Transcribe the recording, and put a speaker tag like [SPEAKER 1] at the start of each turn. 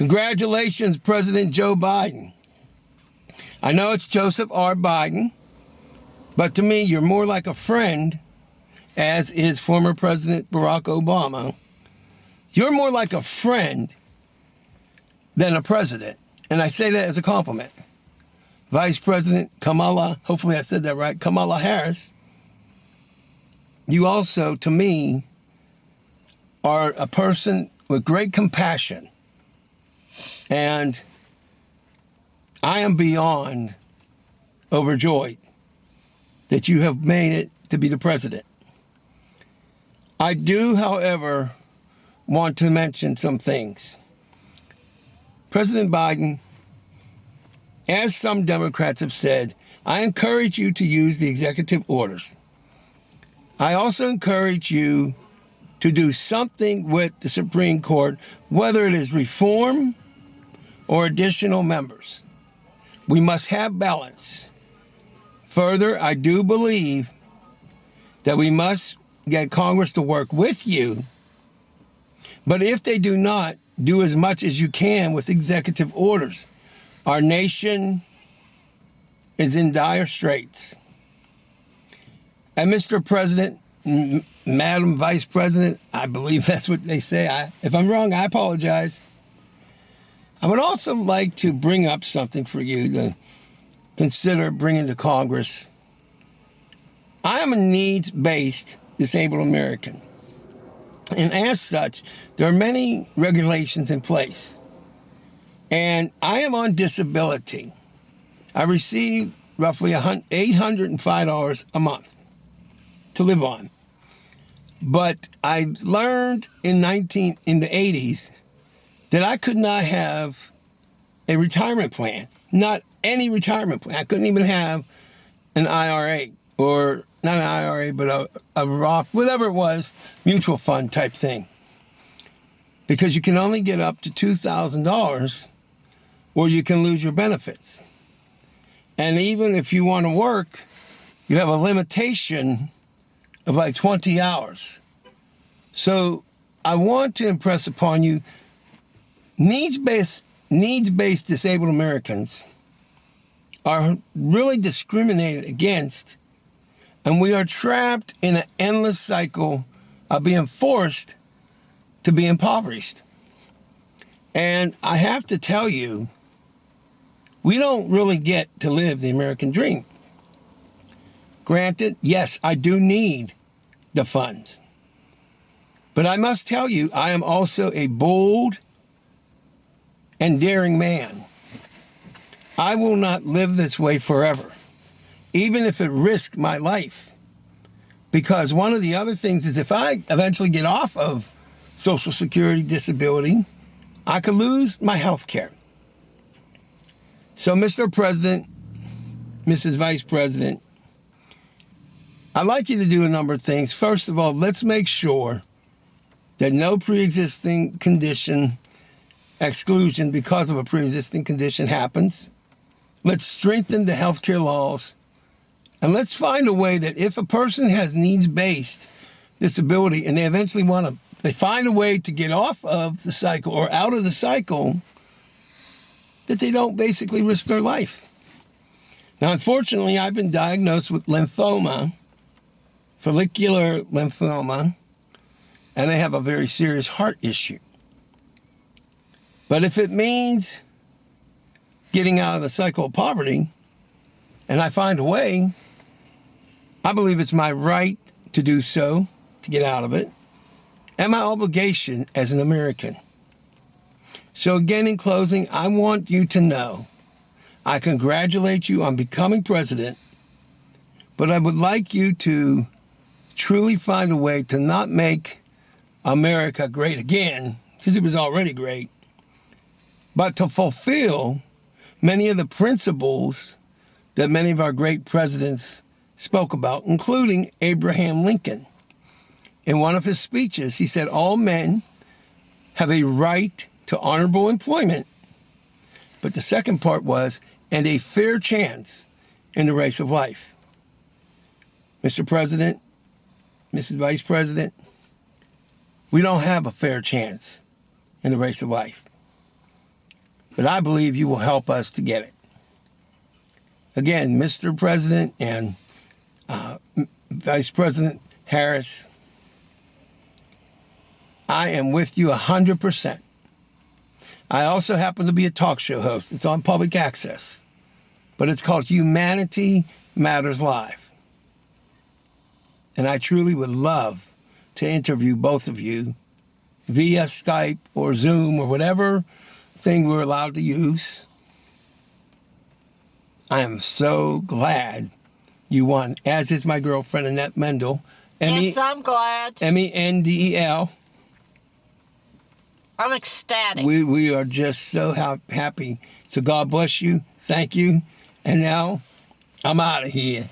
[SPEAKER 1] Congratulations, President Joe Biden. I know it's Joseph R. Biden, but to me, you're more like a friend, as is former President Barack Obama. You're more like a friend than a president, and I say that as a compliment. Vice President Kamala, hopefully I said that right, Kamala Harris, you also, to me, are a person with great compassion. And I am beyond overjoyed that you have made it to be the president. I do, however, want to mention some things. President Biden, as some Democrats have said, I encourage you to use the executive orders. I also encourage you to do something with the Supreme Court, whether it is reform or additional members. We must have balance. Further, I do believe that we must get Congress to work with you, but if they do not, do as much as you can with executive orders. Our nation is in dire straits. And Mr. President, Madam Vice President, I believe that's what they say. If I'm wrong, I apologize. I would also like to bring up something for you to consider bringing to Congress. I am a needs-based disabled American. And as such, there are many regulations in place. And I am on disability. I receive roughly $805 a month to live on. But I learned in the 80s that I could not have a retirement plan, not any retirement plan. I couldn't even have an IRA, or not an IRA, but a Roth, whatever it was, mutual fund type thing. Because you can only get up to $2,000 or you can lose your benefits. And even if you want to work, you have a limitation of like 20 hours. So I want to impress upon you, needs-based disabled Americans are really discriminated against, and we are trapped in an endless cycle of being forced to be impoverished. And I have to tell you, we don't really get to live the American dream. Granted, yes, I do need the funds. But I must tell you, I am also a bold and daring man. I will not live this way forever, even if it risks my life. Because one of the other things is if I eventually get off of Social Security disability, I could lose my health care. So, Mr. President, Mrs. Vice President, I'd like you to do a number of things. First of all, let's make sure that no pre-existing condition exclusion because of a pre-existing condition happens. Let's strengthen the healthcare laws. And let's find a way that if a person has needs-based disability and they eventually they find a way to get off of the cycle or out of the cycle, that they don't basically risk their life. Now, unfortunately, I've been diagnosed with lymphoma, follicular lymphoma, and I have a very serious heart issue. But if it means getting out of the cycle of poverty, and I find a way, I believe it's my right to do so, to get out of it, and my obligation as an American. So again, in closing, I want you to know, I congratulate you on becoming president, but I would like you to truly find a way to not make America great again, because it was already great, but to fulfill many of the principles that many of our great presidents spoke about, including Abraham Lincoln. In one of his speeches, he said, all men have a right to honorable employment. But the second part was, and a fair chance in the race of life. Mr. President, Mrs. Vice President, we don't have a fair chance in the race of life. but I believe you will help us to get it. Again, Mr. President and Vice President Harris, I am with you 100%. I also happen to be a talk show host. It's on public access, but it's called Humanity Matters Live. And I truly would love to interview both of you via Skype or Zoom or whatever thing we're allowed to use. I am so glad you won, as is my girlfriend, Annette Mendel.
[SPEAKER 2] Yes, I'm glad.
[SPEAKER 1] Mendel.
[SPEAKER 2] I'm ecstatic.
[SPEAKER 1] We are just so happy. So God bless you. Thank you. And now I'm out of here.